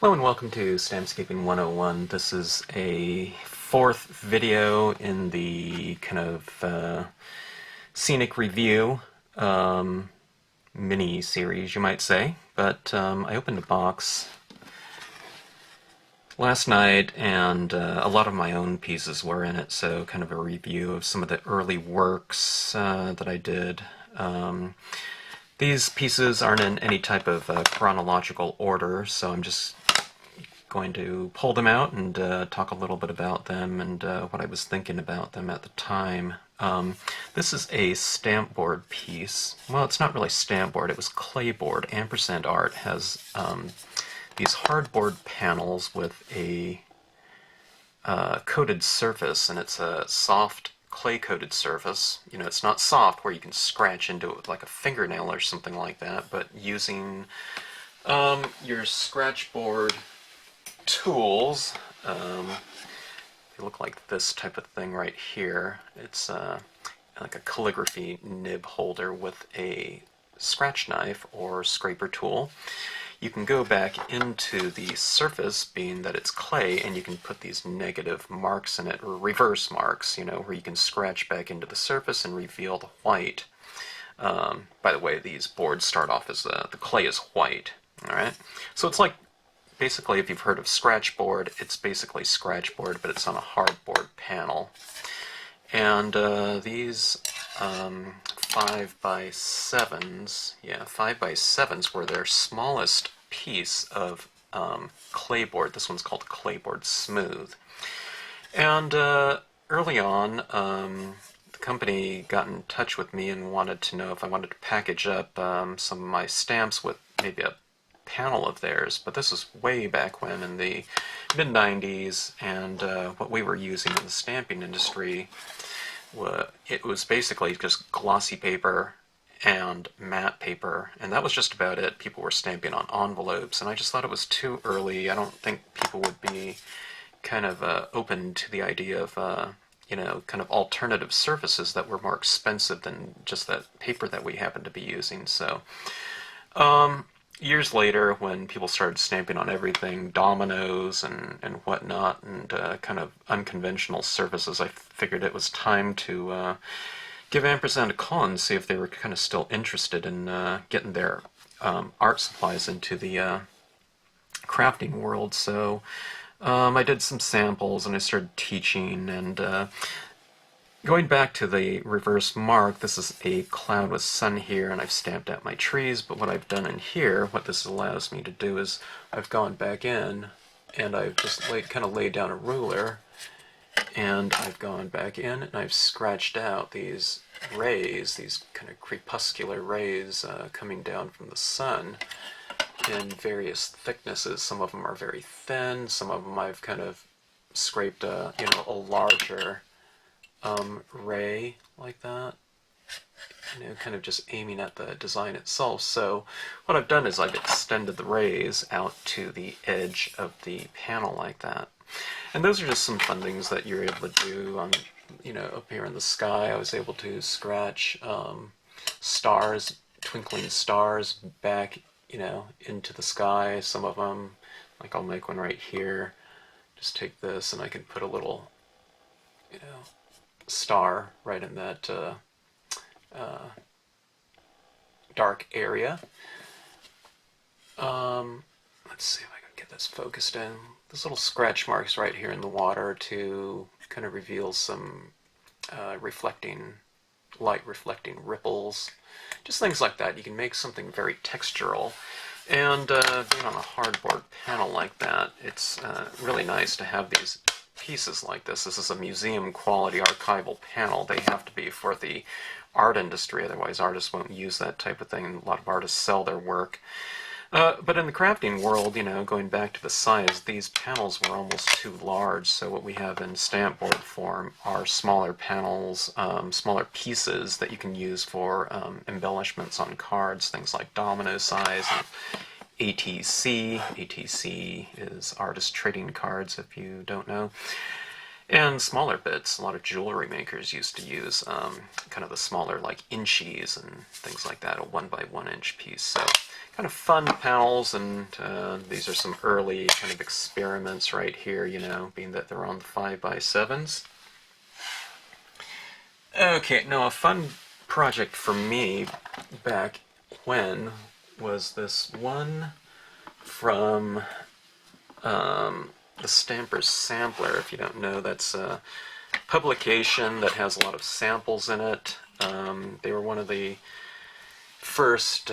Hello and welcome to Stampscaping 101. This is a fourth video in the kind of Scenic review mini-series, you might say. But I opened a box last night and a lot of my own pieces were in it, so kind of a review of some of the early works that I did. These pieces aren't in any type of chronological order, so I'm just going to pull them out and talk a little bit about them and what I was thinking about them at the time. This is a stamp board piece. Well, it's not really stamp board, it was clay board. Ampersand Art has these hardboard panels with a coated surface, and it's a soft clay-coated surface. You know, it's not soft where you can scratch into it with like a fingernail or something like that, but using your scratch board tools, they look like this type of thing right here. It's like a calligraphy nib holder with a scratch knife or scraper tool. You can go back into the surface, being that it's clay, and you can put these negative marks in it, or reverse marks, you know, where you can scratch back into the surface and reveal the white. By the way, these boards start off as the clay is white. Alright? So it's like, basically, if you've heard of scratch board, it's basically scratch board, but it's on a hardboard panel. And these 5x7s, yeah, 5x7s were their smallest piece of clay board. This one's called Clayboard Smooth. And early on, the company got in touch with me and wanted to know if I wanted to package up some of my stamps with maybe a panel of theirs, but this is way back when, in the mid-90s, and what we were using in the stamping industry, it was basically just glossy paper and matte paper, and that was just about it. People were stamping on envelopes, and I just thought it was too early. I don't think people would be kind of open to the idea of you know, kind of alternative surfaces that were more expensive than just that paper that we happened to be using. So years later, when people started stamping on everything, dominoes and whatnot, and kind of unconventional surfaces, I figured it was time to give Ampersand a call and see if they were kind of still interested in getting their art supplies into the crafting world. So I did some samples and I started teaching, and going back to the reverse mark, this is a cloud with sun here, and I've stamped out my trees, but what I've done in here, what this allows me to do is I've gone back in and I've just kind of laid down a ruler, and I've gone back in and I've scratched out these rays, these kind of crepuscular rays coming down from the sun in various thicknesses. Some of them are very thin, some of them I've kind of scraped a larger ray like that, you know, kind of just aiming at the design itself. So what I've done is I've extended the rays out to the edge of the panel like that. And those are just some fun things that you're able to do on, you know, up here in the sky. I was able to scratch stars, twinkling stars back, you know, into the sky. Some of them, like I'll make one right here. Just take this and I can put a little, you know, star right in that dark area. Let's see if I can get this focused in. There's little scratch marks right here in the water to kind of reveal some light reflecting ripples. Just things like that. You can make something very textural. And being on a hardboard panel like that, it's really nice to have these pieces like this. This is a museum quality archival panel. They have to be for the art industry, otherwise artists won't use that type of thing. A lot of artists sell their work. But in the crafting world, you know, going back to the size, these panels were almost too large, so what we have in stamp board form are smaller panels, smaller pieces that you can use for embellishments on cards, things like domino size and ATC. ATC is Artist Trading Cards, if you don't know. And smaller bits. A lot of jewelry makers used to use kind of the smaller, like inchies and things like that, a 1 by 1 inch piece. So kind of fun panels, and these are some early kind of experiments right here, you know, being that they're on the 5x7s. Okay, now a fun project for me back when was this one from the Stamper's Sampler. If you don't know, that's a publication that has a lot of samples in it. They were one of the first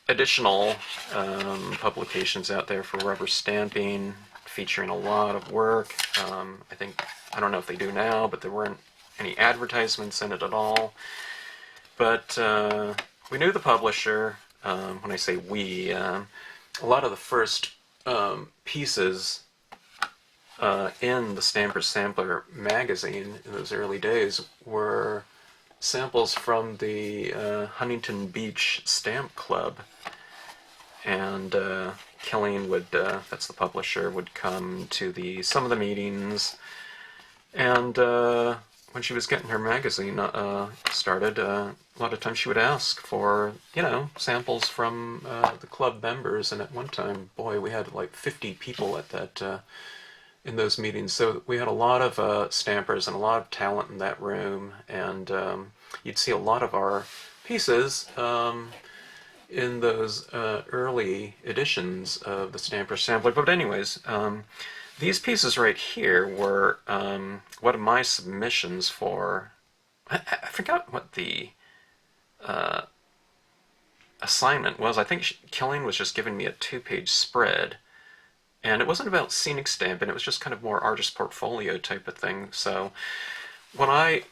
additional publications out there for rubber stamping, featuring a lot of work. I don't know if they do now, but there weren't any advertisements in it at all. But we knew the publisher. When I say we, a lot of the first pieces in the Stampers Sampler magazine in those early days were samples from the Huntington Beach Stamp Club. And Killeen would, that's the publisher, would come to some of the meetings, and when she was getting her magazine started, a lot of times she would ask for, you know, samples from the club members, and at one time, boy, we had like 50 people at that in those meetings, so we had a lot of stampers and a lot of talent in that room, and you'd see a lot of our pieces in those early editions of the Stamper Sampler. But anyways, these pieces right here were one of my submissions for, I forgot what the assignment was. I think Killeen was just giving me a 2-page spread, and it wasn't about scenic stamping, it was just kind of more artist portfolio type of thing. So when I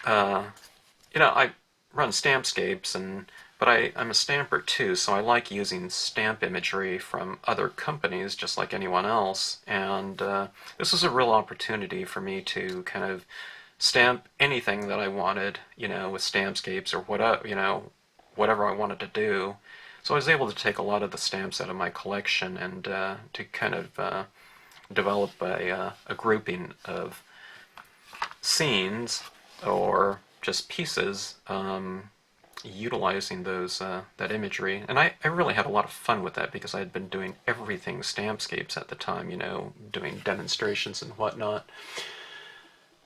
run Stampscapes, but I'm a stamper too, so I like using stamp imagery from other companies just like anyone else, and this was a real opportunity for me to kind of stamp anything that I wanted, you know, with Stampscapes or whatever I wanted to do. So I was able to take a lot of the stamps out of my collection and to kind of develop a grouping of scenes or just pieces utilizing that imagery. And I really had a lot of fun with that because I had been doing everything Stampscapes at the time, you know, doing demonstrations and whatnot.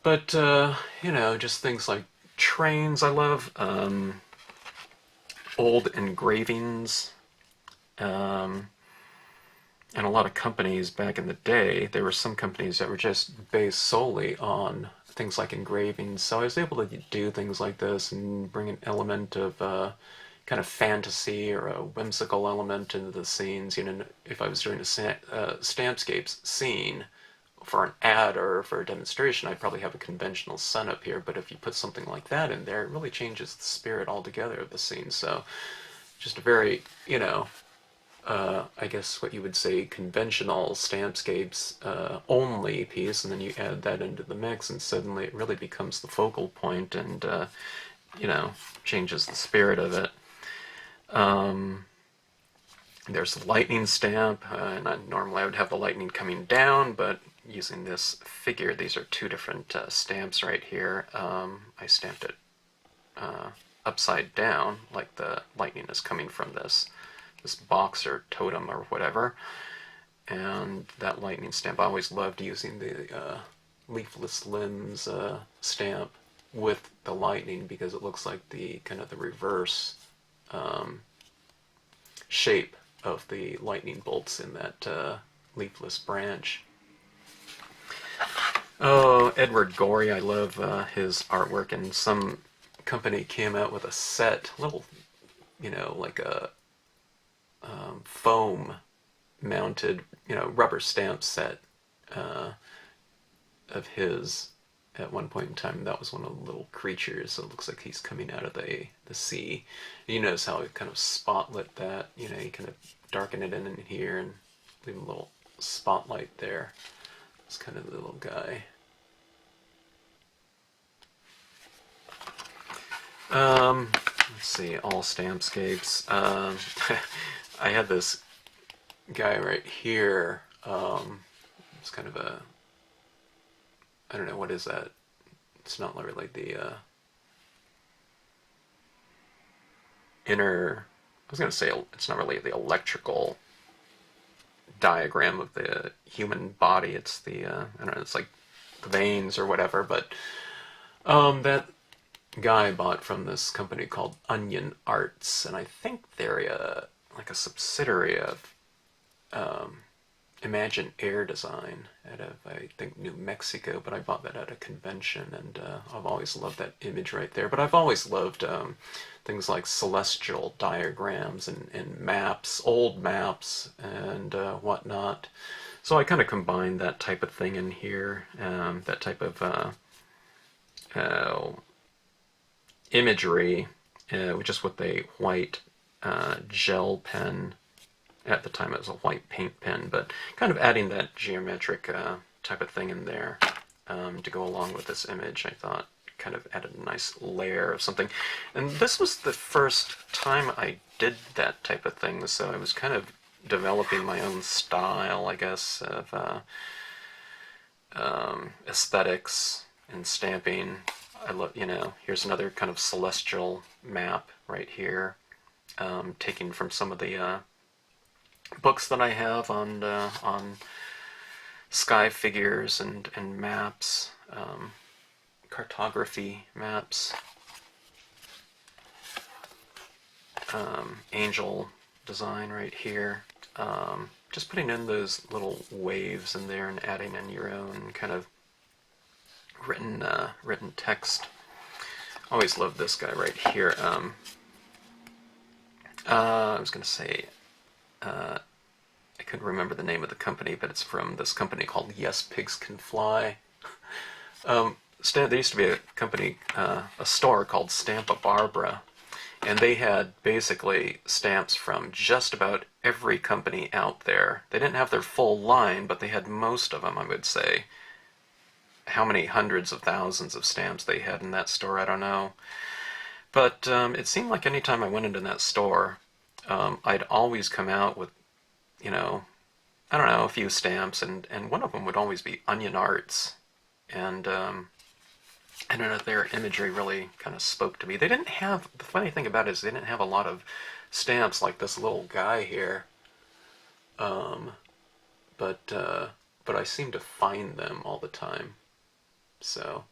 But, just things like trains. I love old engravings. And a lot of companies back in the day, there were some companies that were just based solely on things like engravings. So I was able to do things like this and bring an element of kind of fantasy or a whimsical element into the scenes. You know, if I was doing a Stampscapes scene for an ad or for a demonstration, I'd probably have a conventional sun up here. But if you put something like that in there, it really changes the spirit altogether of the scene. So just a very, I guess what you would say conventional Stampscapes only piece, and then you add that into the mix, and suddenly it really becomes the focal point and, changes the spirit of it. There's the lightning stamp, and normally I would have the lightning coming down, but using this figure, these are two different stamps right here. I stamped it upside down, like the lightning is coming from this box or totem or whatever. And that lightning stamp, I always loved using the leafless limbs stamp with the lightning because it looks like the kind of the reverse shape of the lightning bolts in that leafless branch. Oh, Edward Gorey, I love his artwork, and some company came out with a set, little, like a foam mounted, rubber stamp set of his at one point in time. That was one of the little creatures, so it looks like he's coming out of the sea. And you notice how it kind of spotlit that, you kind of darken it in here and leave a little spotlight there. It's kind of the little guy. Let's see, all Stampscapes. I had this guy right here. It's kind of a I don't know, what is that? It's not really the inner, I was going to say it's not really the electrical diagram of the human body. It's the, I don't know, it's like the veins or whatever, but that guy bought from this company called Onion Arts, and I think they're like a subsidiary of Imagine Air Design out of, I think, New Mexico, but I bought that at a convention, and I've always loved that image right there. But I've always loved things like celestial diagrams and maps, old maps, and whatnot. So I kind of combined that type of thing in here, that type of imagery, just with a white gel pen. At the time it was a white paint pen, but kind of adding that geometric type of thing in there to go along with this image, I thought kind of added a nice layer of something. And this was the first time I did that type of thing, so I was kind of developing my own style, I guess, of aesthetics and stamping. I love, here's another kind of celestial map right here, taken from some of the books that I have on sky figures and maps, cartography maps, angel design right here. Just putting in those little waves in there and adding in your own kind of written text. Always loved this guy right here. I was going to say, I couldn't remember the name of the company, but it's from this company called Yes, Pigs Can Fly. There used to be a company, a store called Stampa Barbara, and they had basically stamps from just about every company out there. They didn't have their full line, but they had most of them, I would say. How many hundreds of thousands of stamps they had in that store, I don't know. But it seemed like any time I went into that store, I'd always come out with, I don't know, a few stamps, and one of them would always be Onion Arts. And I don't know, their imagery really kind of spoke to me. They didn't have, the funny thing about it is they didn't have a lot of stamps like this little guy here. But I seem to find them all the time. So,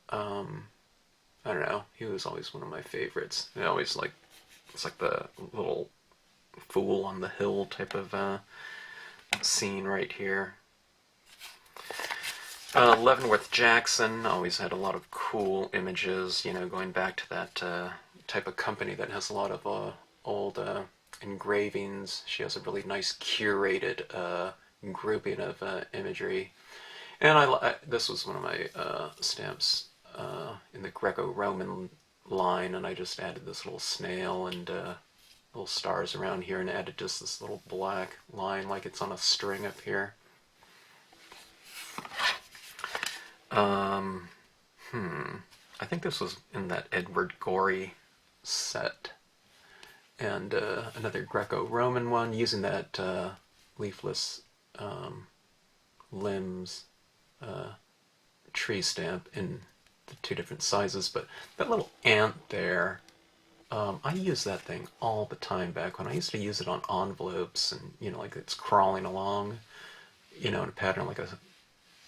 I don't know, he was always one of my favorites. I always it's like the little fool on the hill type of scene right here. Leavenworth Jackson always had a lot of cool images, going back to that type of company that has a lot of old engravings. She has a really nice curated grouping of imagery. And this was one of my stamps in the Greco-Roman line, and I just added this little snail and little stars around here and added just this little black line like it's on a string up here. I think this was in that Edward Gorey set. And another Greco-Roman one using that leafless limbs tree stamp in the two different sizes, but that little ant there, I use that thing all the time back when I used to use it on envelopes, and like it's crawling along, in a pattern like a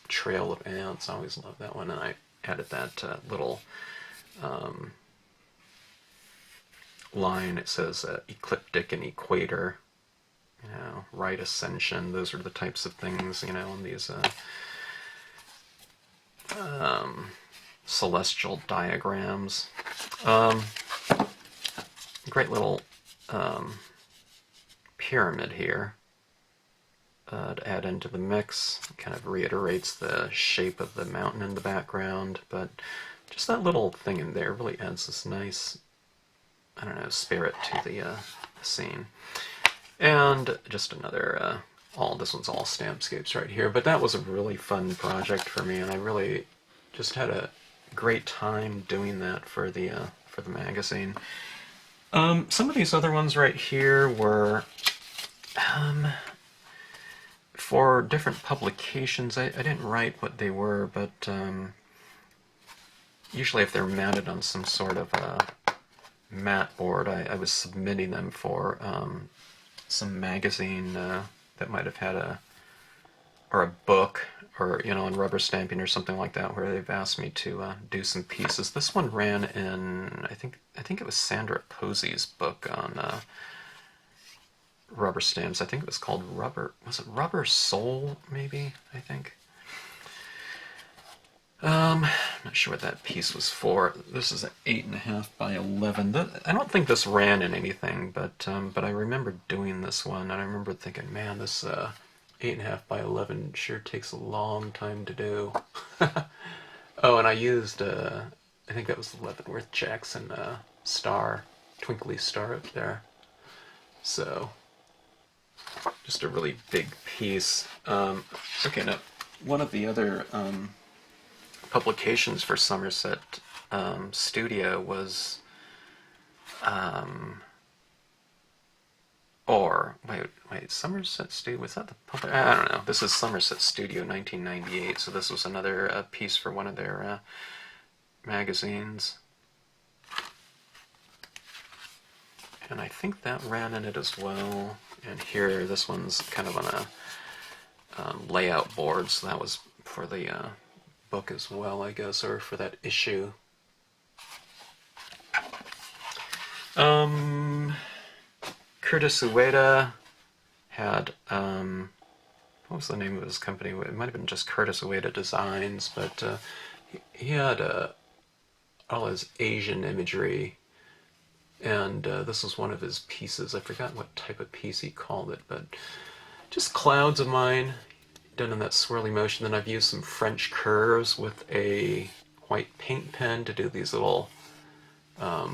trail of ants. I always loved that one, and I added that little line. It says ecliptic and equator, right ascension. Those are the types of things, on these celestial diagrams. Great little pyramid here to add into the mix. Kind of reiterates the shape of the mountain in the background, but just that little thing in there really adds this nice, I don't know, spirit to the scene. And just another, this one's all Stampscapes right here, but that was a really fun project for me, and I really just had a great time doing that for the magazine. Some of these other ones right here were for different publications. I didn't write what they were, but usually if they're mounted on some sort of mat board, I was submitting them for some magazine that might have had or a book, or on rubber stamping or something like that, where they've asked me to do some pieces. This one ran in, I think it was Sandra Posey's book on rubber stamps. I think it was called was it Rubber Soul, maybe, I think. I'm not sure what that piece was for. This is an 8.5 by 11. I don't think this ran in anything, but I remember doing this one, and I remember thinking, man, this 8.5 by 11 sure takes a long time to do. Oh, and I used, I think that was the Leavenworth Jackson star, twinkly star up there. So, just a really big piece. Okay, now, one of the other publications for Somerset Studio was, wait, Somerset Studio, was that the public? I don't know. This is Somerset Studio 1998, so this was another piece for one of their magazines. And I think that ran in it as well. And here, this one's kind of on a layout board, so that was for the book as well, I guess, or for that issue. Curtis Ueda had, what was the name of his company? It might have been just Curtis Ueda Designs, but he had all his Asian imagery, and this was one of his pieces. I forgot what type of piece he called it, but just clouds of mine done in that swirly motion. Then I've used some French curves with a white paint pen to do these little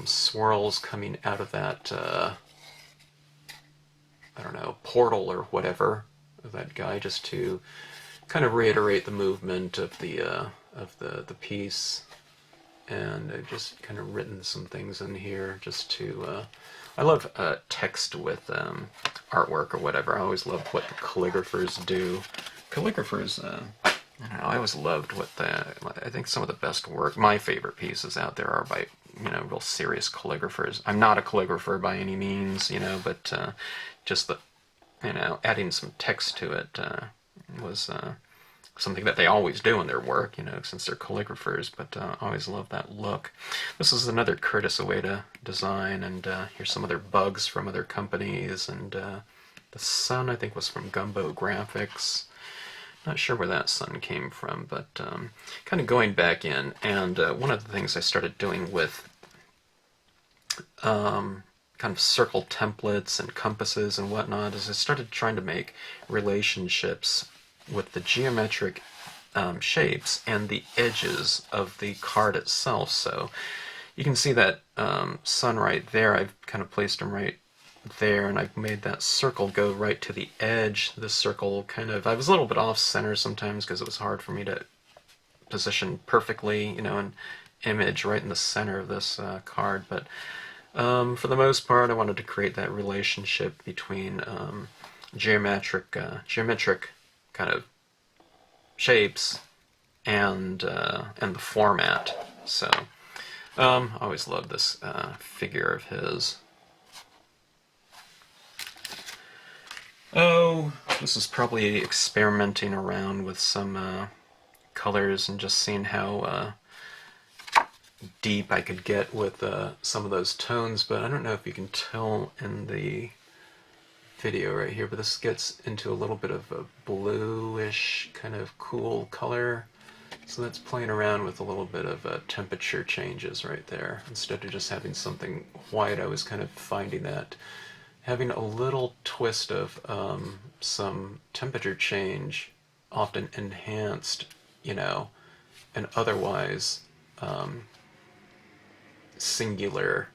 swirls coming out of that, I don't know, portal or whatever of that guy, just to kind of reiterate the movement of the piece. And I've just kind of written some things in here just to, I love text with artwork or whatever. I always love what the calligraphers do. Calligraphers, I don't know, I always loved I think some of the best work, my favorite pieces out there are by, real serious calligraphers. I'm not a calligrapher by any means, but just the, adding some text to it was something that they always do in their work, since they're calligraphers, but I always love that look. This is another Curtis Ueda design, and here's some other bugs from other companies, and the sun, I think, was from Gumbo Graphics. Not sure where that sun came from, but kind of going back in, and one of the things I started doing with kind of circle templates and compasses and whatnot is I started trying to make relationships with the geometric shapes and the edges of the card itself. So you can see that sun right there. I've kind of placed them right there, and I've made that circle go right to the edge. The circle kind of, I was a little bit off center sometimes because it was hard for me to position perfectly, an image right in the center of this card, but for the most part I wanted to create that relationship between geometric kind of shapes and the format. So I always loved this figure of his. Oh, this is probably experimenting around with some colors and just seeing how deep I could get with some of those tones, but I don't know if you can tell in the video right here, but this gets into a little bit of a bluish kind of cool color. So that's playing around with a little bit of temperature changes right there. Instead of just having something white, I was kind of finding that having a little twist of some temperature change often enhanced, an otherwise singular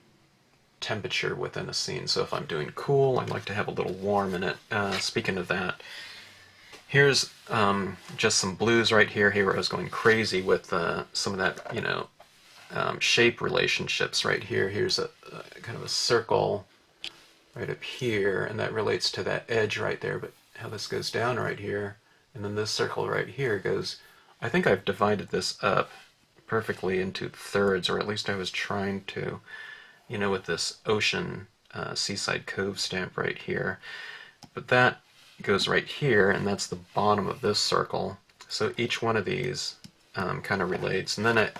temperature within a scene. So if I'm doing cool, I like to have a little warm in it. Speaking of that, here's just some blues right here. Here where I was going crazy with some of that, shape relationships right here. Here's a kind of a circle right up here, and that relates to that edge right there, but how this goes down right here, And then this circle right here goes, I think I've divided this up perfectly into thirds, or at least I was trying to, you know, with this ocean seaside cove stamp right here. But that goes right here, and that's the bottom of this circle. So each one of these kind of relates. And then it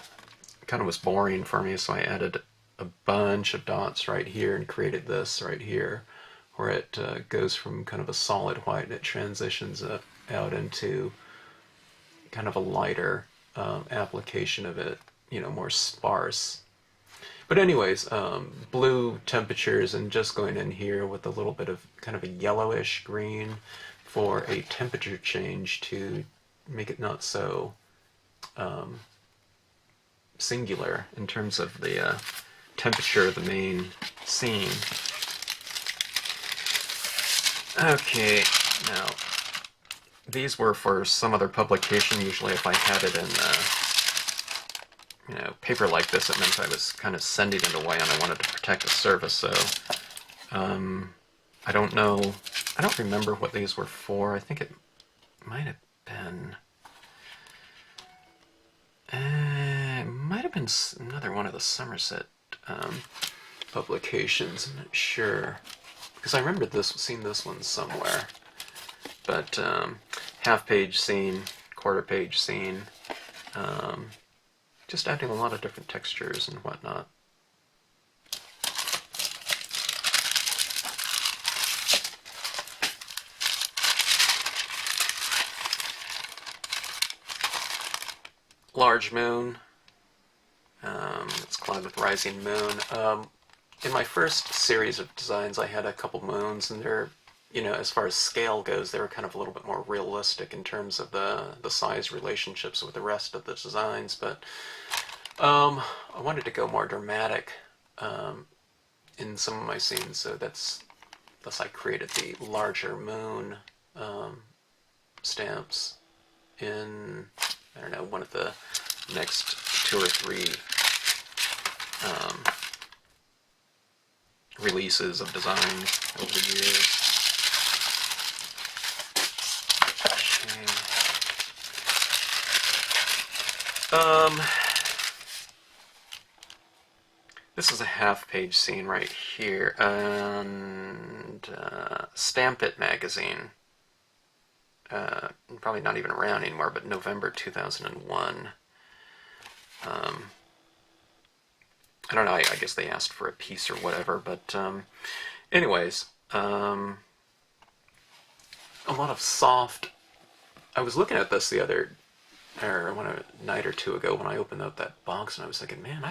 kind of was boring for me, so I added a bunch of dots right here and created this right here, where it goes from kind of a solid white and it transitions out into kind of a lighter application of it, you know, more sparse. But anyways, blue temperatures, and just going in here with a little bit of kind of a yellowish green for a temperature change to make it not so singular in terms of the temperature of the main scene. Okay, now these were for some other publication. Usually if I had it in you know, paper like this, it meant I was kind of sending it away and I wanted to protect the service, so I don't know, I don't remember what these were for. I think it might have been another one of the Somerset publications. I'm not sure, because I remember seeing this one somewhere. But half-page scene, quarter-page scene, just adding a lot of different textures and whatnot. Large moon. It's cloud with rising moon. In my first series of designs, I had a couple moons, and they're, you know, as far as scale goes, they were kind of a little bit more realistic in terms of the size relationships with the rest of the designs. But I wanted to go more dramatic in some of my scenes, so thus I created the larger moon stamps in, I don't know, one of the next 2 or 3 releases of designs over the years. Okay. This is a half-page scene right here, and Stamp It magazine. Probably not even around anymore, but November 2001. I don't know, I guess they asked for a piece or whatever, but anyways, a lot of soft. I was looking at this a night or two ago when I opened up that box, and I was thinking, man,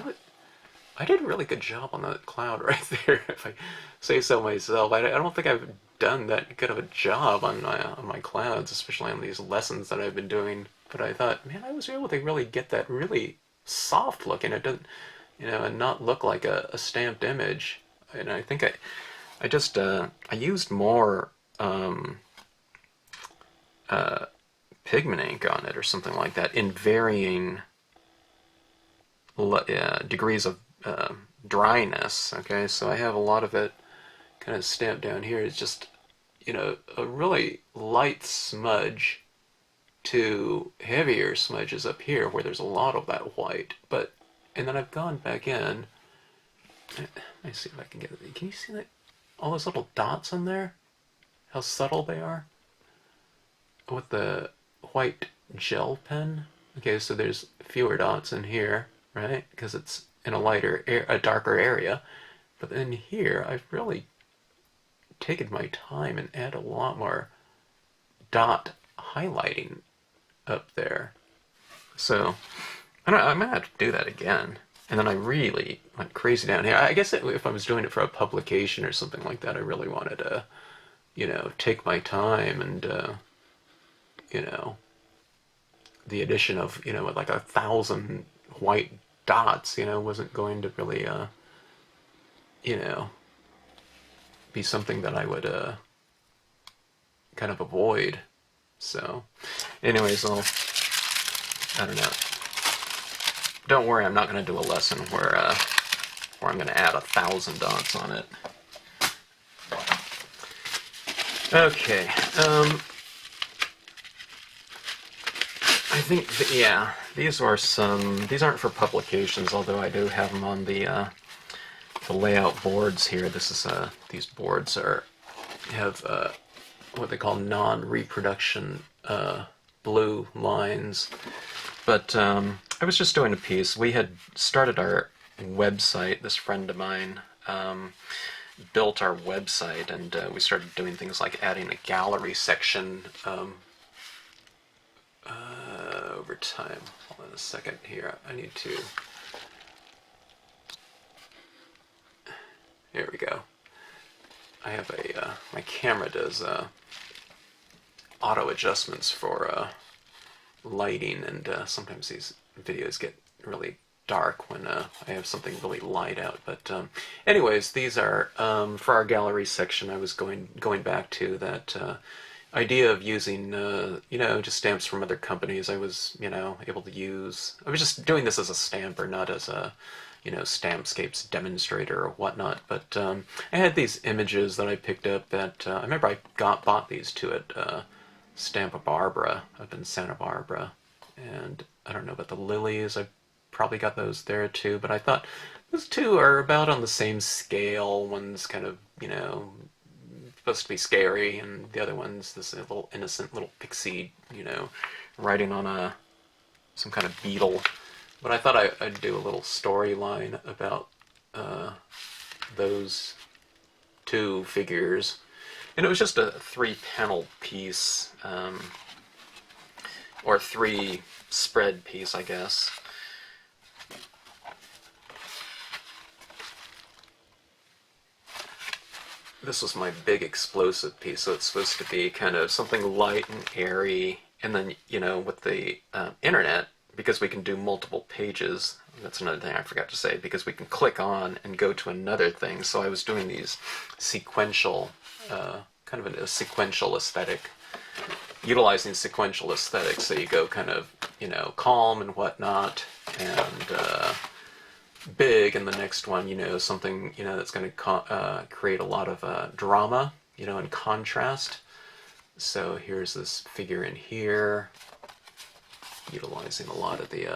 I did a really good job on that cloud right there, if I say so myself. I don't think I've done that good of a job on my clouds, especially on these lessons that I've been doing. But I thought, man, I was able to really get that really soft looking. It doesn't, you know, and not look like a stamped image. And I think I just I used more pigment ink on it or something like that in varying degrees of dryness. Okay, so I have a lot of it kind of stamped down here. It's just, you know, a really light smudge to heavier smudges up here where there's a lot of that white. But, and then I've gone back in. Let me see if I can get it. Can you see that? All those little dots in there? How subtle they are? With the white gel pen. Okay, so there's fewer dots in here, right? Because it's in a darker area. But then here, I've really taken my time and add a lot more dot highlighting up there. So I might have to do that again. And then I really went crazy down here. I guess if I was doing it for a publication or something like that, I really wanted to, you know, take my time and, you know, the addition of, you know, like 1,000 white dots, you know, wasn't going to really, you know, be something that I would kind of avoid. So, anyways, I don't know. Don't worry, I'm not going to do a lesson where I'm going to add 1,000 dots on it. Okay. think, yeah, these aren't for publications, although I do have them on the layout boards here. These boards have what they call non-reproduction blue lines. But I was just doing a piece. We had started our website, this friend of mine built our website, and we started doing things like adding a gallery section over time. Hold on a second here. I need to... Here we go. I have my camera does auto adjustments for lighting, and sometimes these videos get really dark when I have something really light out. But anyways, these are for our gallery section. I was going back to that idea of using just stamps from other companies. I was able to use. I was just doing this as a stamper, not as a Stampscapes demonstrator or whatnot. But I had these images that I picked up at. I remember I bought these two at Santa Barbara, up in Santa Barbara, and I don't know about the lilies. I probably got those there too, but I thought those two are about on the same scale. One's kind of, supposed to be scary, and the other one's this little innocent little pixie, riding on some kind of beetle. But I thought I'd do a little storyline about those two figures. And it was just a 3-panel piece, or 3-spread piece, I guess. This was my big explosive piece, so it's supposed to be kind of something light and airy. And then, with the internet, because we can do multiple pages, that's another thing I forgot to say, because we can click on and go to another thing. So I was doing these sequential, kind of a sequential aesthetic, utilizing sequential aesthetics. So you go kind of, calm and whatnot, and big in the next one, something, that's going to create a lot of drama, and contrast. So here's this figure in here, utilizing a lot of the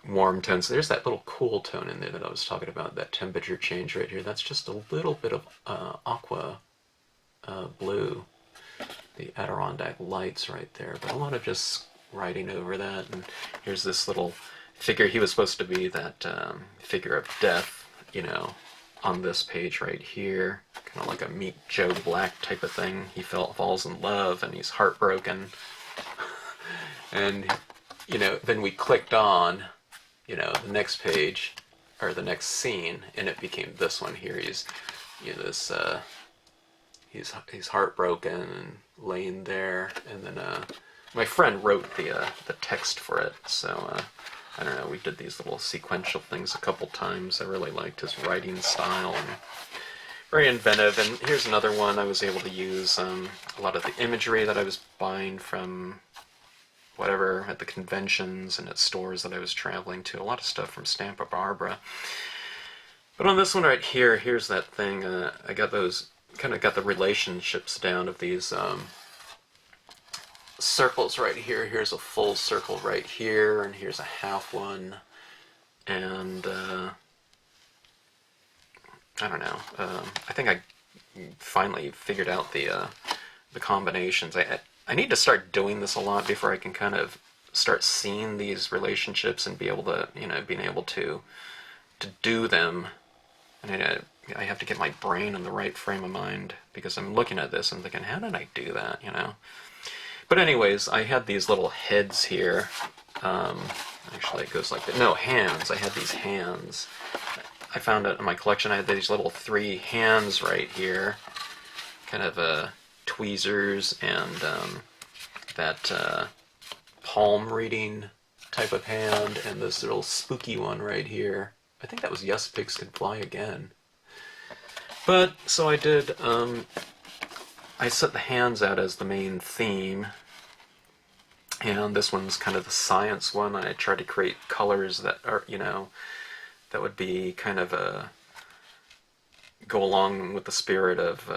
warm tones. So there's that little cool tone in there that I was talking about, that temperature change right here. That's just a little bit of aqua blue, the Adirondack lights right there, but a lot of just writing over that. And here's this little figure. He was supposed to be that figure of death, on this page right here, kind of like a Meet Joe Black type of thing. He falls in love and he's heartbroken. And, then we clicked on, the next page, or the next scene, and it became this one here. He's, he's heartbroken and laying there, and then my friend wrote the text for it, so I don't know, we did these little sequential things a couple times. I really liked his writing style, and very inventive. And here's another one. I was able to use a lot of the imagery that I was buying from whatever, at the conventions and at stores that I was traveling to. A lot of stuff from Santa Barbara. But on this one right here, here's that thing. I got those, kind of got the relationships down of these circles right here. Here's a full circle right here, and here's a half one. And I don't know. I think I finally figured out the combinations. I need to start doing this a lot before I can kind of start seeing these relationships and be able to, being able to do them. And I have to get my brain in the right frame of mind, because I'm looking at this and thinking, how did I do that, But anyways, I had these little heads here. Actually, it goes like that. No, hands. I had these hands. I found out in my collection I had these little 3 hands right here. Kind of tweezers and that palm reading type of hand, and this little spooky one right here. I think that was Yes Pigs Can Fly Again. But, so I did, I set the hands out as the main theme, and this one's kind of the science one. I tried to create colors that are, that would be kind of go along with the spirit of,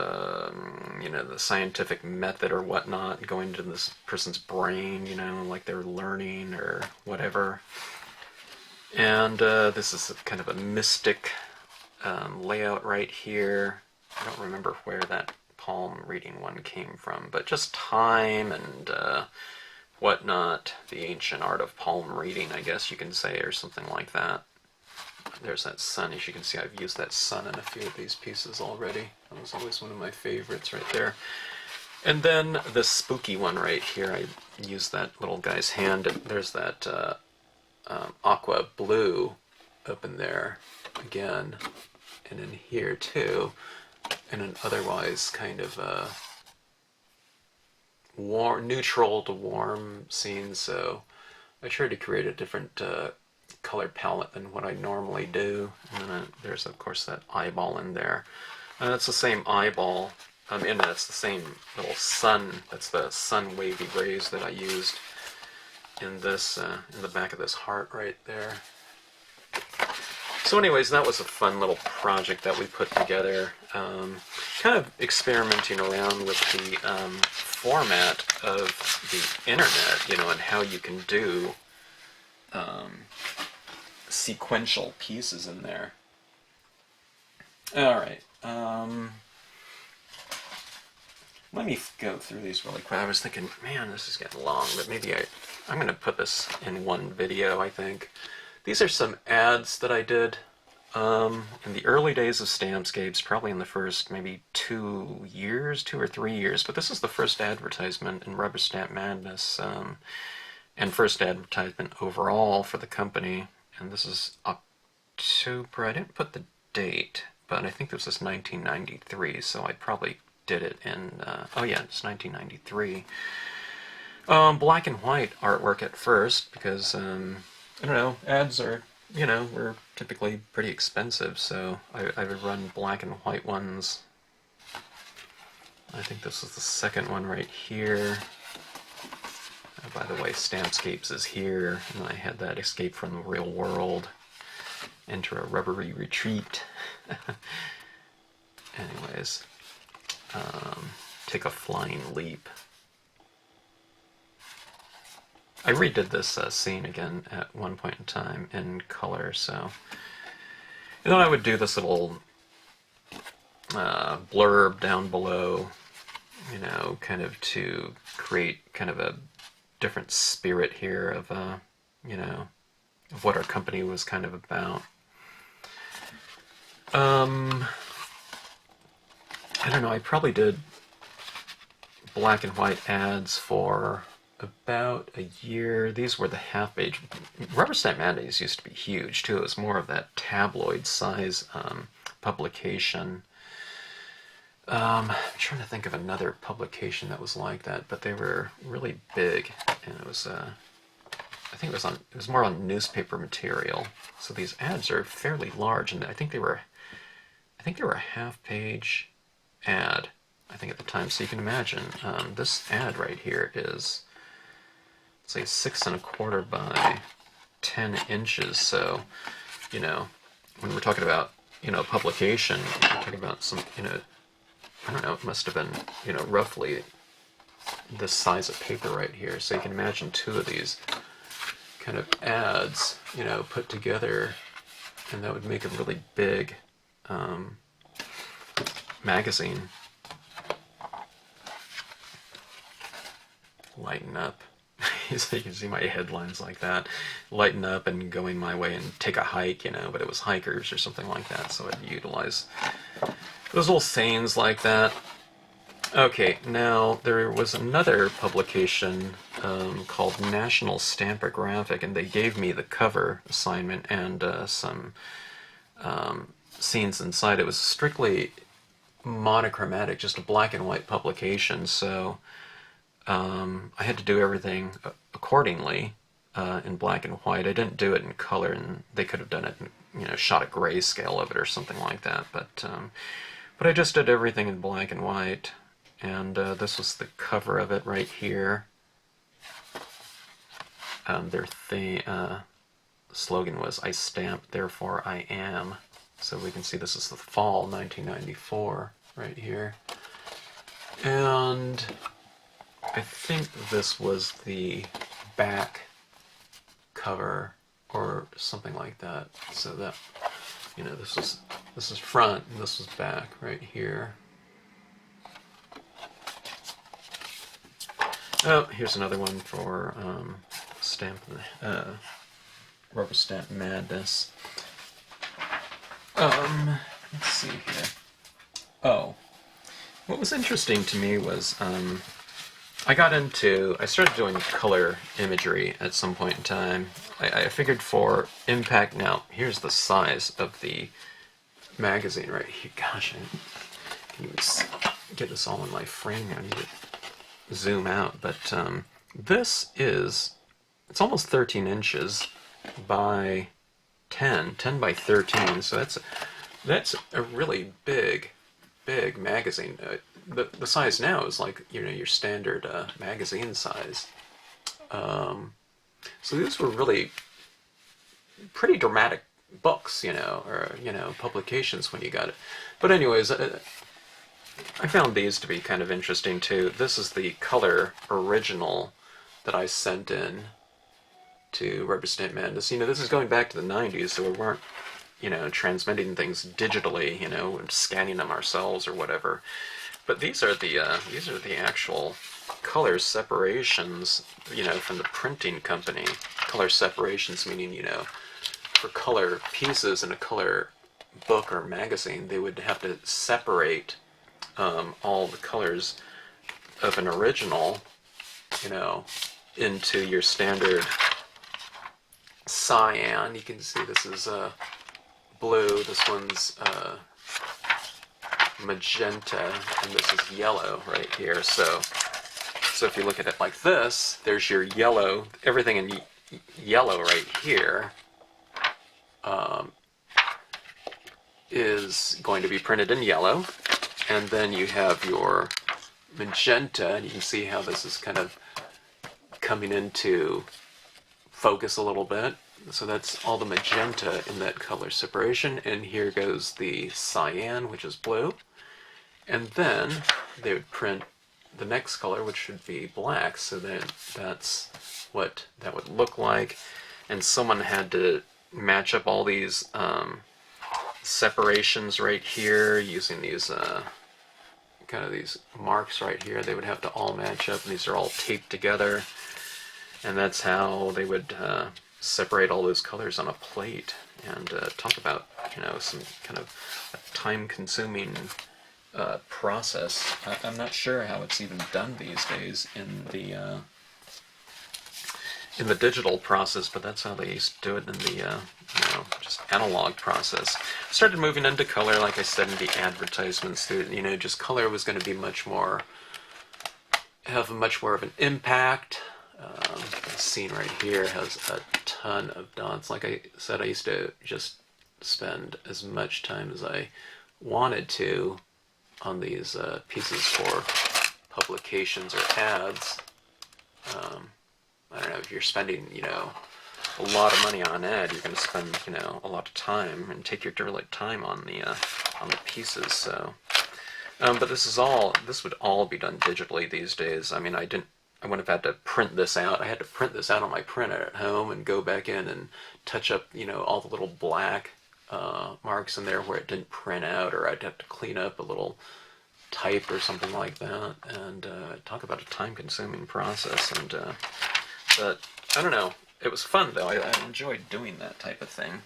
you know, the scientific method or whatnot, going into this person's brain, you know, like they're learning or whatever. And this is kind of a mystic layout right here. I don't remember where that palm reading one came from, but just time and whatnot, the ancient art of palm reading, I guess you can say, or something like that. There's that sun. As you can see, I've used that sun in a few of these pieces already. That was always one of my favorites right there. And then the spooky one right here, I used that little guy's hand. There's that aqua blue up in there again, and in here too, and an otherwise kind of warm, neutral to warm scene. So I tried to create a different color palette than what I normally do. And then there's of course that eyeball in there, and it's the same eyeball. And that's the same little sun. That's the sun wavy rays that I used in this, in the back of this heart right there. So anyways, that was a fun little project that we put together. Kind of experimenting around with the format of the internet, you know, and how you can do sequential pieces in there. Alright. Let me go through these really quick. I was thinking, man, this is getting long, but maybe I'm going to put this in one video, I think. These are some ads that I did in the early days of Stampscapes, probably in the first maybe 2 or 3 years, but this is the first advertisement in Rubber Stamp Madness, and first advertisement overall for the company, and this is October. I didn't put the date, but I think this was 1993, so I probably did it in, oh yeah, it's 1993. Black and white artwork at first, because, I don't know, ads are, you know, were typically pretty expensive, so I would run black and white ones. I think this is the second one right here. By the way, Stampscapes is here, and I had that Escape from the Real World, Enter a Rubbery Retreat. Anyways. Take a Flying Leap. I redid this scene again at one point in time in color, so... And then I would do this little blurb down below, you know, kind of to create kind of a different spirit here of, you know, of what our company was kind of about. I don't know, I probably did black and white ads for about a year. These were the half-page. Rubber Stamp Madness used to be huge, too. It was more of that tabloid size publication. I'm trying to think of another publication that was like that, but they were really big, and it was, I think it was more on newspaper material. So these ads are fairly large, and I think they were a half-page ad, I think, at the time. So you can imagine, this ad right here is, say, 6 1/4 by 10 inches. So, you know, when we're talking about, you know, publication, we're talking about some, you know, I don't know, it must have been, you know, roughly this size of paper right here. So you can imagine 2 of these kind of ads, you know, put together, and that would make a really big magazine. Lighten up. So you can see my headlines like that. Lighten up and going my way and take a hike, you know, but it was hikers or something like that, so I'd utilize those little sayings like that. Okay, now there was another publication called National Stampographic, and they gave me the cover assignment and some scenes inside. It was strictly monochromatic, just a black and white publication, so I had to do everything accordingly in black and white. I didn't do it in color, and they could have done it, you know, shot a grayscale of it or something like that, but I just did everything in black and white, and this was the cover of it right here. Their slogan was, "I stamp, therefore I am." So we can see this is the fall 1994 right here. And I think this was the back cover or something like that. So that, you know, this is front and this was back right here. Oh, here's another one for Rubber Stamp Madness. Let's see here. Oh, what was interesting to me was I started doing color imagery at some point in time. I figured for impact, now here's the size of the magazine right here. Gosh, I can even get this all in my frame here. I need to zoom out, but it's almost 13 inches by 10 by 13, so that's a really big magazine. The size now is like, you know, your standard magazine size. So these were really pretty dramatic books, you know, or, you know, publications when you got it. But anyways, I found these to be kind of interesting too. This is the color original that I sent in to Rubber Stamp Madness. You know, this is going back to the 90s, so we weren't, you know, transmitting things digitally, you know, and scanning them ourselves or whatever. But these are the actual color separations, you know, from the printing company. Color separations meaning, you know, for color pieces in a color book or magazine, they would have to separate all the colors of an original, you know, into your standard cyan. You can see this is blue, this one's magenta, and this is yellow right here. So if you look at it like this, there's your yellow, everything in yellow right here is going to be printed in yellow, and then you have your magenta, and you can see how this is kind of coming into focus a little bit. So that's all the magenta in that color separation, and here goes the cyan, which is blue, and then they would print the next color, which should be black. So then that's what that would look like, and someone had to match up all these separations right here using these kind of these marks right here. They would have to all match up, and these are all taped together, and that's how they would separate all those colors on a plate. And talk about, you know, some kind of a time-consuming process. I'm not sure how it's even done these days in the digital process, but that's how they used to do it in the you know, just analog process. Started moving into color, like I said, in the advertisements. You know, just color was going to be have much more of an impact. The scene right here has a ton of dots. Like I said, I used to just spend as much time as I wanted to on these pieces for publications or ads. I don't know, if you're spending, you know, a lot of money on an ad, you're going to spend, you know, a lot of time and take your derelict time on the pieces. So, but this would all be done digitally these days. I mean, I wouldn't have had to print this out. I had to print this out on my printer at home and go back in and touch up, you know, all the little black marks in there where it didn't print out, or I'd have to clean up a little type or something like that. And talk about a time-consuming process. And but I don't know. It was fun though. I enjoyed doing that type of thing.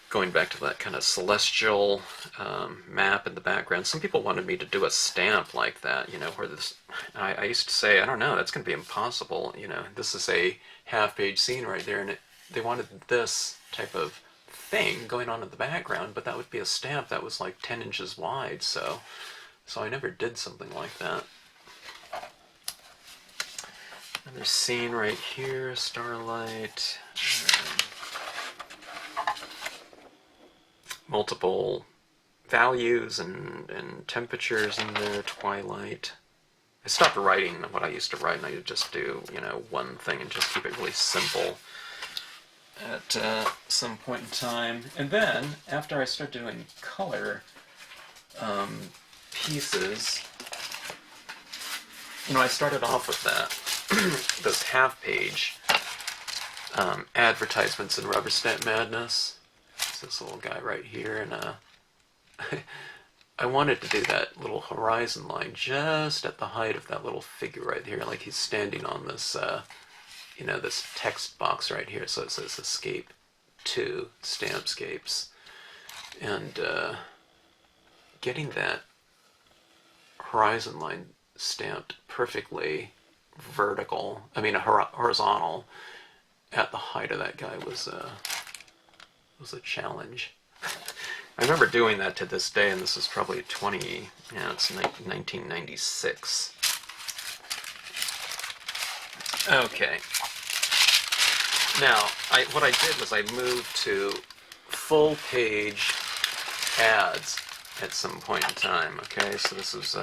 Going back to that kind of celestial map in the background. Some people wanted me to do a stamp like that, you know, where this, I used to say, I don't know, that's going to be impossible, you know, this is a half-page scene right there, and they wanted this type of thing going on in the background, but that would be a stamp that was like 10 inches wide, so I never did something like that. Another scene right here, starlight. Multiple values and temperatures in there, twilight. I stopped writing what I used to write, and I would just do, you know, one thing and just keep it really simple. at some point in time. And then, after I started doing color pieces, I started off with that, this half-page advertisements in Rubber Stamp Madness. It's this little guy right here, and I wanted to do that little horizon line just at the height of that little figure right here, like he's standing on this, this text box right here. So it says Escape to Stampscapes, and getting that horizon line stamped perfectly horizontal at the height of that guy was a challenge. I remember doing that to this day, and this is probably it's 1996. Okay. Now, what I did was I moved to full-page ads at some point in time. Okay, so this is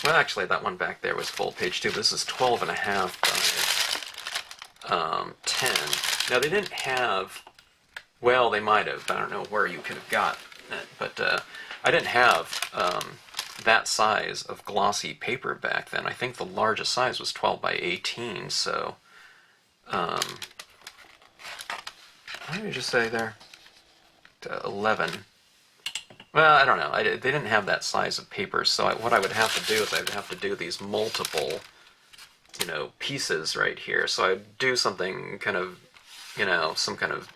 well, actually, that one back there was full-page too. This is 12.5 by 10. Now, they didn't have. Well, they might have. I don't know where you could have got it, but I didn't have that size of glossy paper back then. I think the largest size was 12 by 18, so what did I just say there? 11. Well, I don't know. They didn't have that size of paper, so what I would have to do is I'd have to do these multiple, pieces right here. So I'd do something kind of, some kind of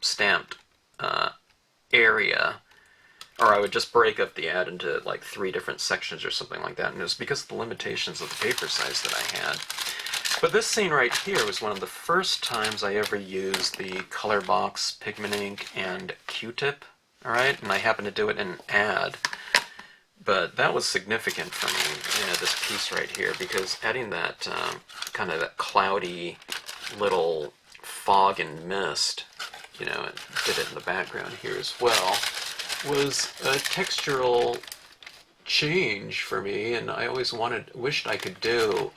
stamped area, or I would just break up the ad into like 3 different sections or something like that, and it was because of the limitations of the paper size that I had. But this scene right here was one of the first times I ever used the color box, pigment ink, and Q-tip, alright, and I happened to do it in an ad. But that was significant for me, this piece right here, because adding that kind of that cloudy little fog and mist, it did it in the background here as well, was a textural change for me, and I always wished I could do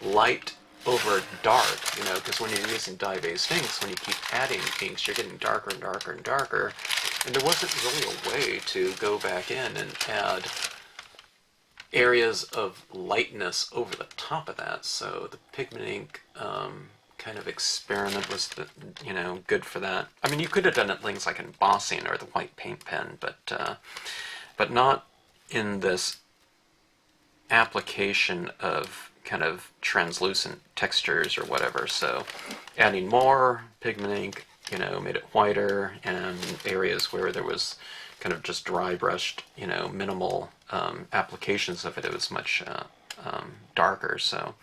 light over dark, because when you're using dye-based inks, when you keep adding inks, you're getting darker and darker and darker, and there wasn't really a way to go back in and add areas of lightness over the top of that, so the pigment ink kind of experiment was good for that. I mean, you could have done it things like embossing or the white paint pen, but not in this application of kind of translucent textures or whatever. So adding more pigment ink, made it whiter, and areas where there was kind of just dry brushed, minimal applications of it, it was much darker. So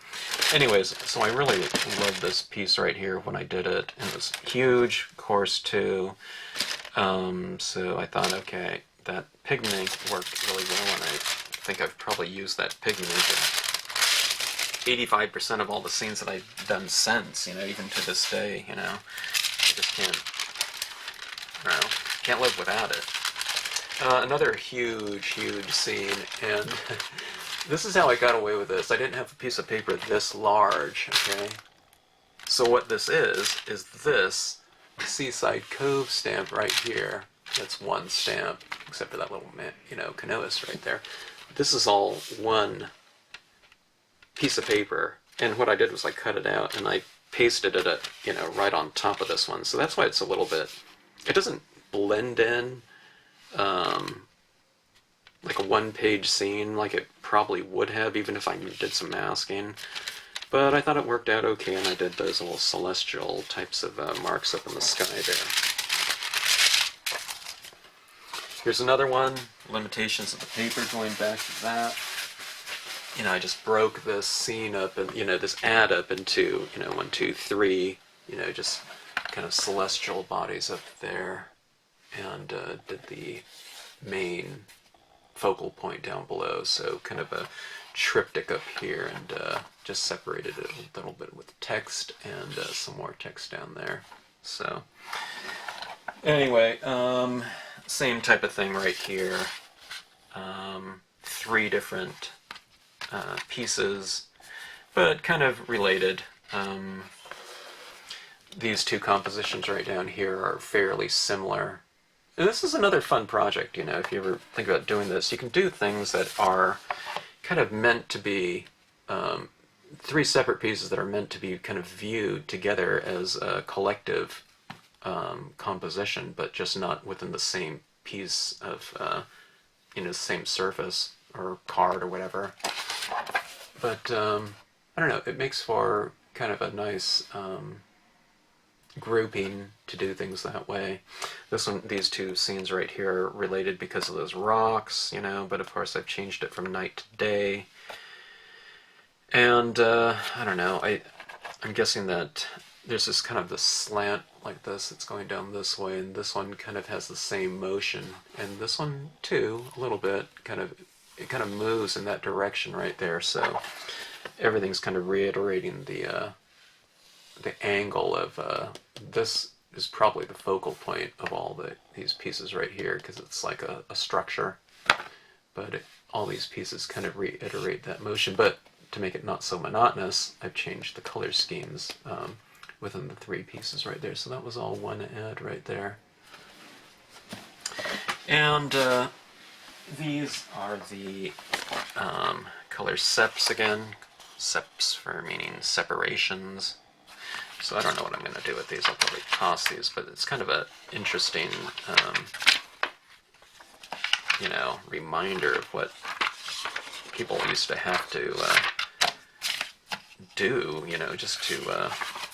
anyways, so I really loved this piece right here when I did it, and it was huge, of course, too. So I thought, okay, that pigment ink worked really well, and I think I've probably used that pigment ink in 85% of all the scenes that I've done since, even to this day, I just can't live without it. Another huge scene, and this is how I got away with this. I didn't have a piece of paper this large, okay? So what this is this Seaside Cove stamp right here. That's one stamp, except for that little, canoeist right there. This is all one piece of paper, and what I did was I cut it out and I pasted it right on top of this one. So that's why it's a little bit, it doesn't blend in like a one-page scene like it probably would have, even if I did some masking. But I thought it worked out okay, and I did those little celestial types of marks up in the sky there. Here's another one, limitations of the paper, going back to that. I just broke this scene up, and this ad up into 1, 2, 3, just kind of celestial bodies up there, and did the main focal point down below, so kind of a triptych up here, and just separated it a little bit with text and some more text down there. So anyway, same type of thing right here. 3 different pieces, but kind of related. these two compositions right down here are fairly similar. And this is another fun project, you know, if you ever think about doing this. You can do things that are kind of meant to be three separate pieces that are meant to be kind of viewed together as a collective composition, but just not within the same piece of, you know, same surface or card or whatever. But I don't know, it makes for kind of a nice grouping to do things that way. These two scenes right here are related because of those rocks, you know, but of course I've changed it from night to day. And I don't know, I'm guessing that there's this kind of this slant like this that's going down this way, and this one kind of has the same motion, and this one too, a little bit, it kind of moves in that direction right there, so everything's kind of reiterating the angle of this is probably the focal point of all these pieces right here, because it's like a structure, but all these pieces kind of reiterate that motion. But to make it not so monotonous, I've changed the color schemes within the three pieces right there. So that was all one ad right there. And these are the color seps again. Seps for meaning separations. So I don't know what I'm going to do with these. I'll probably toss these, but it's kind of an interesting, you know, reminder of what people used to have to do, you know, just to,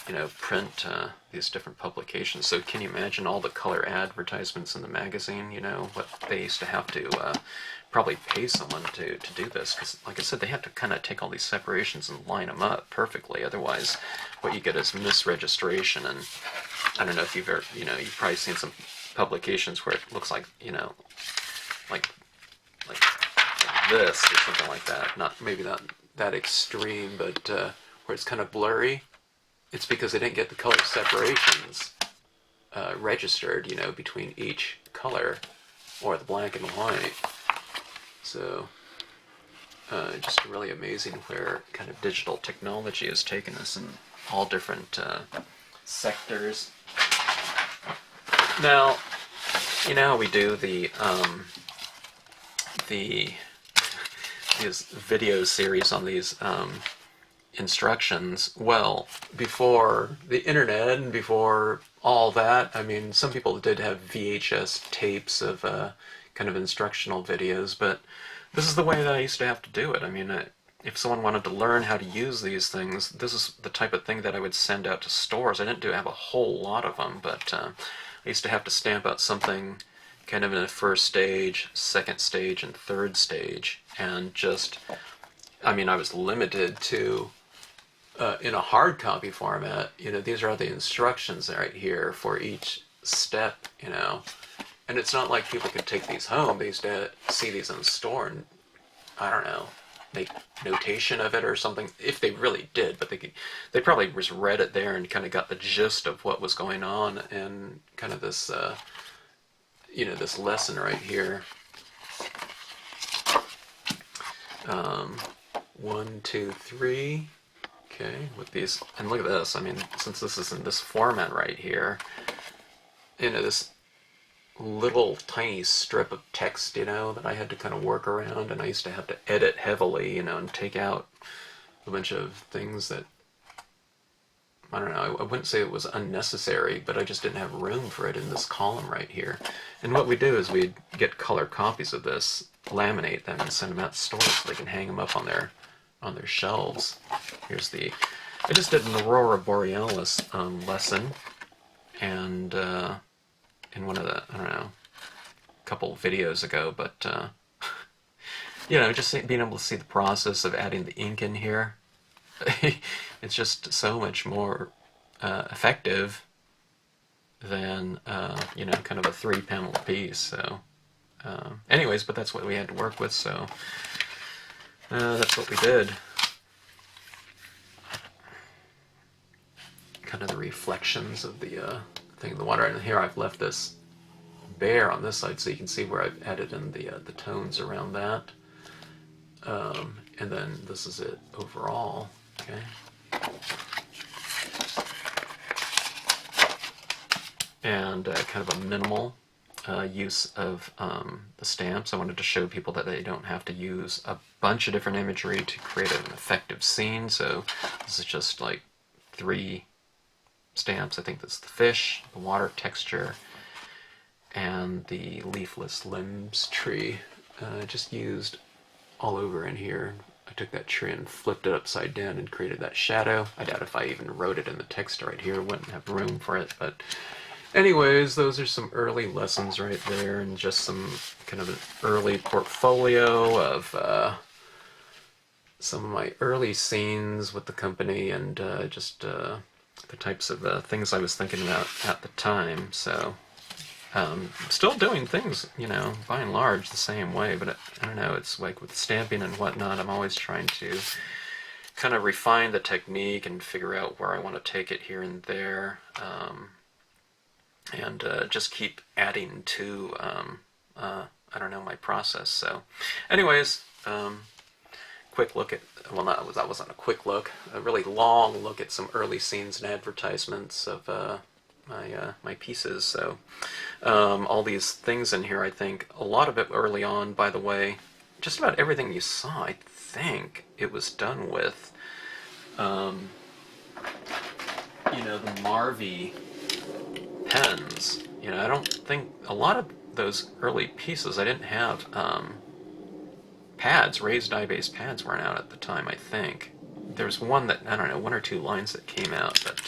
you know, print these different publications. So can you imagine all the color advertisements in the magazine, you know, what they used to have to probably pay someone to do this, because like I said, they have to kind of take all these separations and line them up perfectly, otherwise what you get is misregistration. And I don't know if you've ever, you know, you've probably seen some publications where it looks like, you know, like this or something like that, maybe not that extreme, but where it's kind of blurry. It's because they didn't get the color separations registered, you know, between each color, or the black and white. So just really amazing where kind of digital technology has taken us in all different sectors. Now, you know how we do these video series on these instructions. Well, before the internet and before all that, I mean, some people did have VHS tapes of kind of instructional videos, but this is the way that I used to have to do it. I mean, if someone wanted to learn how to use these things, this is the type of thing that I would send out to stores. I didn't have a whole lot of them, but I used to have to stamp out something kind of in a first stage, second stage, and third stage, and just, I mean, I was limited to in a hard copy format, you know, these are the instructions right here for each step, you know. And it's not like people could take these home. They used to see these in the store and, I don't know, make notation of it or something, if they really did. But they probably just read it there and kind of got the gist of what was going on in kind of this, you know, this lesson right here. 1, 2, 3. Okay, with these, and look at this. I mean, since this is in this format right here, you know, this little tiny strip of text, you know, that I had to kind of work around, and I used to have to edit heavily, you know, and take out a bunch of things that, I don't know, I wouldn't say it was unnecessary, but I just didn't have room for it in this column right here. And what we do is we'd get color copies of this, laminate them, and send them out to stores so they can hang them up on their shelves. Here's I just did an Aurora Borealis lesson, and in one of the, I don't know, a couple videos ago, but you know, just being able to see the process of adding the ink in here, it's just so much more effective than, you know, kind of a 3-panel piece. So anyways, but that's what we had to work with, so that's what we did. Kind of the reflections of the thing in the water. And here I've left this bare on this side so you can see where I've added in the tones around that. And then this is it overall. Okay. and kind of a minimal use of the stamps. I wanted to show people that they don't have to use a bunch of different imagery to create an effective scene. So this is just like 3 stamps. I think that's the fish, the water texture, and the leafless limbs tree. Just used all over in here. I took that tree and flipped it upside down and created that shadow. I doubt if I even wrote it in the text right here, wouldn't have room for it, but anyways, those are some early lessons right there, and just some kind of an early portfolio of some of my early scenes with the company, and just the types of things I was thinking about at the time. So still doing things, you know, by and large the same way, but I don't know, it's like with stamping and whatnot, I'm always trying to kind of refine the technique and figure out where I want to take it here and there, and just keep adding to, I don't know, my process. So anyways, quick look at, well, that wasn't a quick look, a really long look at some early scenes and advertisements of my pieces. So all these things in here, I think a lot of it early on, by the way, just about everything you saw, I think it was done with you know, the Marvy pens. You know, I don't think a lot of those early pieces, I didn't have pads, raised die-based pads weren't out at the time, I think. There's one that, I don't know, 1 or 2 lines that came out, but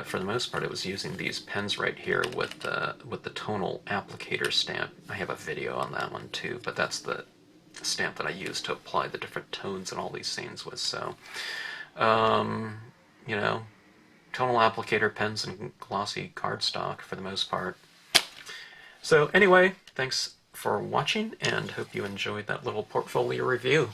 for the most part it was using these pens right here with the tonal applicator stamp. I have a video on that one too, but that's the stamp that I used to apply the different tones in all these scenes with. So, you know, tonal applicator pens and glossy cardstock for the most part. So anyway, thanks for watching, and hope you enjoyed that little portfolio review.